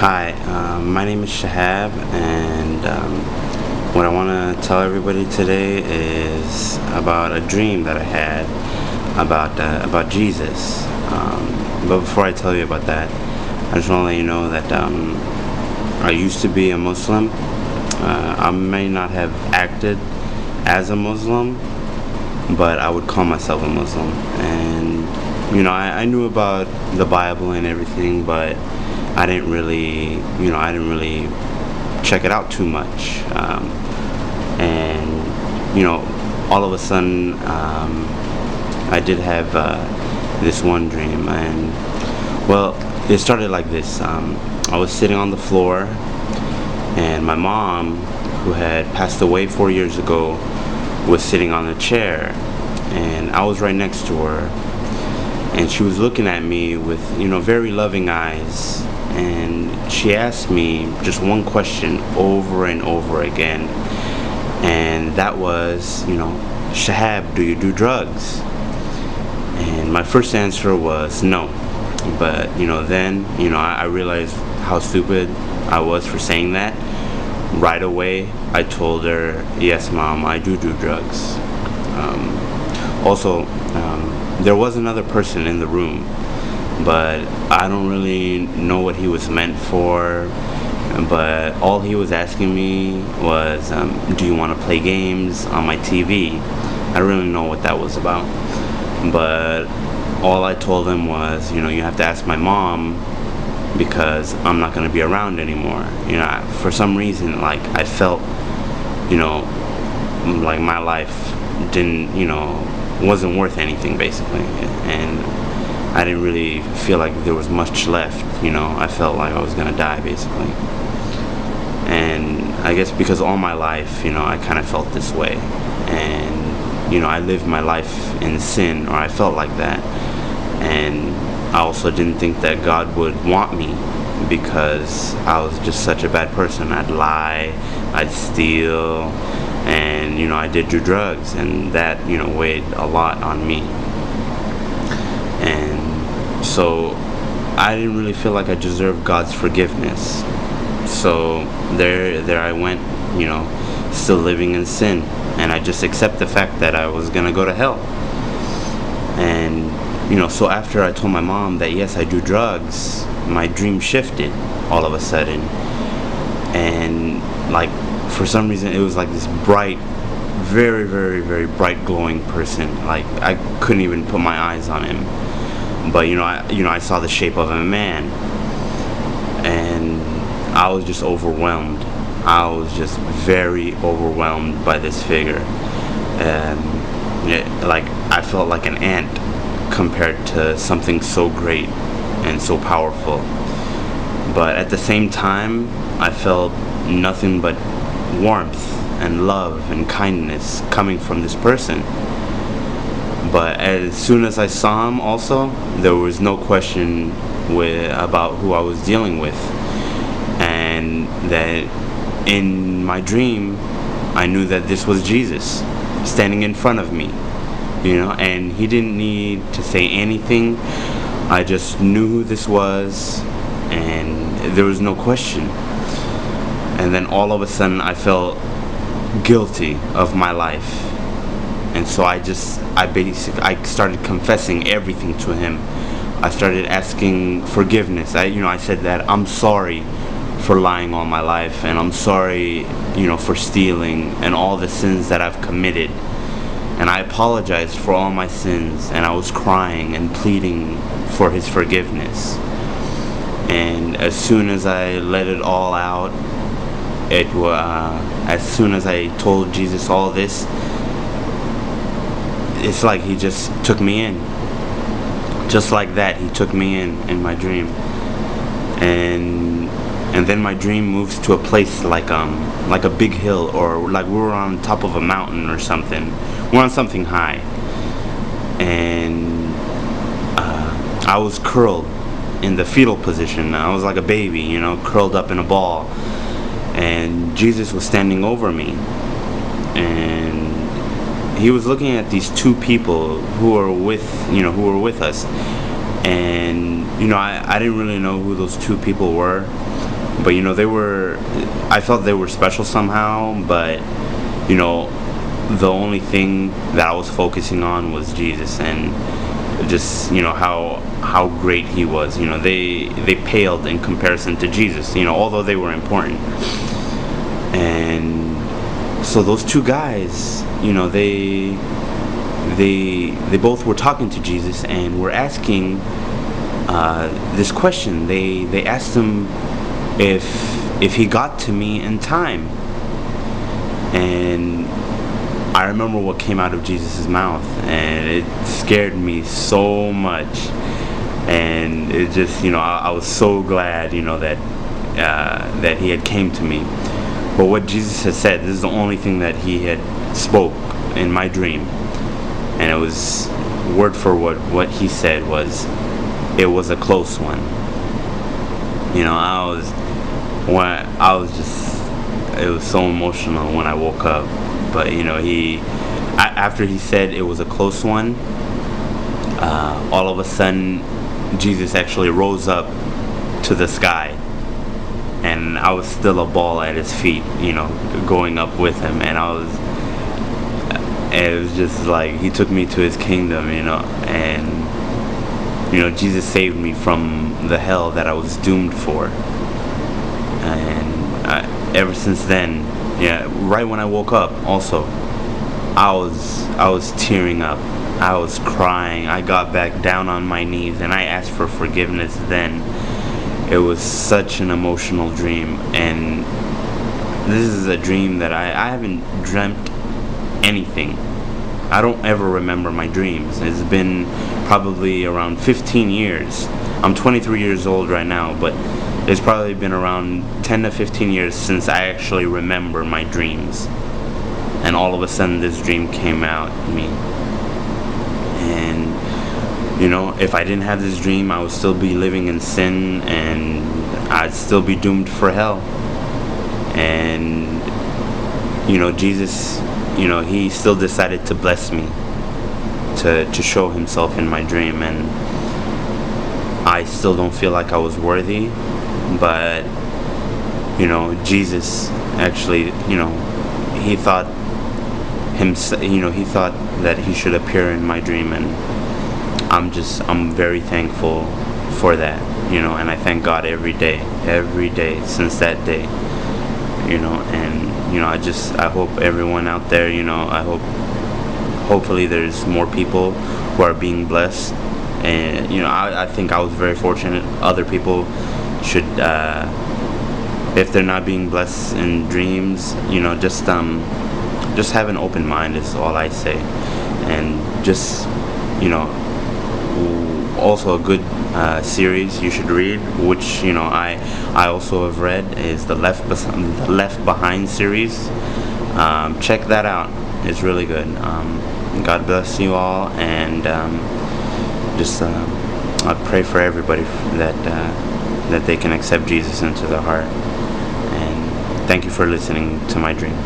Hi, my name is Shehab, and what I want to tell everybody today is about a dream that I had about Jesus. But before I tell you about that, I just want to let you know that I used to be a Muslim. I may not have acted as a Muslim, but I would call myself a Muslim. And I knew about the Bible and everything, but I didn't really check it out too much. All of a sudden, I did have this one dream, and well, it started like this. I was sitting on the floor, and my mom, who had passed away 4 years ago, was sitting on a chair, and I was right next to her, and she was looking at me with very loving eyes, and she asked me just one question over and over again, and that was, Shehab, do you do drugs? And my first answer was no. But then I realized how stupid I was for saying that. Right away I told her, yes mom, I do drugs. Also, there was another person in the room, but I don't really know what he was meant for. But all he was asking me was, do you want to play games on my TV? I don't really know what that was about. But all I told him was, you have to ask my mom, because I'm not going to be around anymore. For some reason, I felt, like my life wasn't worth anything, basically. And I didn't really feel like there was much left. I felt like I was going to die, basically. And I guess because all my life, I kind of felt this way. And I lived my life in sin, or I felt like that. And I also didn't think that God would want me, because I was just such a bad person. I'd lie, I'd steal, and I did do drugs, and that weighed a lot on me. And so I didn't really feel like I deserved God's forgiveness. So there I went, still living in sin, and I just accept the fact that I was gonna go to hell. And so after I told my mom that yes, I do drugs, my dream shifted all of a sudden, and for some reason it was like this bright, very, very, very bright, glowing person. Like I couldn't even put my eyes on him, but I saw the shape of a man, and I was just overwhelmed. I was just very overwhelmed by this figure, and I felt like an ant compared to something so great and so powerful. But at the same time, I felt nothing but warmth and love and kindness coming from this person. But as soon as I saw him also, there was no question about who I was dealing with. And that in my dream, I knew that this was Jesus standing in front of me, and he didn't need to say anything. I just knew who this was, and there was no question. And then all of a sudden I felt guilty of my life, and so I started confessing everything to him. I started asking forgiveness. I said that I'm sorry for lying all my life, and I'm sorry, for stealing and all the sins that I've committed. And I apologized for all my sins, and I was crying and pleading for his forgiveness. And as soon as I let it all out, as soon as I told Jesus all this, it's like he just took me in. Just like that, he took me in my dream. And then my dream moves to a place like a big hill, or like we were on top of a mountain or something. We're on something high, and I was curled in the fetal position. I was like a baby, curled up in a ball, and Jesus was standing over me, and he was looking at these two people who were with us. And I didn't really know who those two people were, But I felt they were special somehow, but the only thing that I was focusing on was Jesus, and just how great he was. They paled in comparison to Jesus, although they were important. And so those two guys, they both were talking to Jesus and were asking this question. They asked him if he got to me in time. And I remember what came out of Jesus' mouth, and it scared me so much. And it just, I was so glad, that he had came to me. But what Jesus had said, this is the only thing that he had spoke in my dream. And it was word for word. What he said was, it was a close one. It was so emotional when I woke up. But after he said it was a close one, all of a sudden Jesus actually rose up to the sky, and I was still a ball at his feet, going up with him. And it was just like he took me to his kingdom, and Jesus saved me from the hell that I was doomed for. And ever since then, right when I woke up, also, I was tearing up. I was crying. I got back down on my knees and I asked for forgiveness then. It was such an emotional dream, and this is a dream that I haven't dreamt anything. I don't ever remember my dreams. It's been probably around 15 years. I'm 23 years old right now, but it's probably been around 10 to 15 years since I actually remember my dreams. And all of a sudden this dream came out to me. And if I didn't have this dream, I would still be living in sin, and I'd still be doomed for hell. And Jesus, he still decided to bless me, to show himself in my dream. And I still don't feel like I was worthy, but Jesus actually, he thought that he should appear in my dream, and I'm very thankful for that, and I thank God every day since that day, and I hope everyone out there, hopefully there's more people who are being blessed. And I think I was very fortunate. Other people should, if they're not being blessed in dreams, just have an open mind is all I say. And just also a good series you should read, which I also have read, is the Left Behind series. Check that out. It's really good. God bless you all, and I pray for everybody that they can accept Jesus into their heart. And thank you for listening to my dream.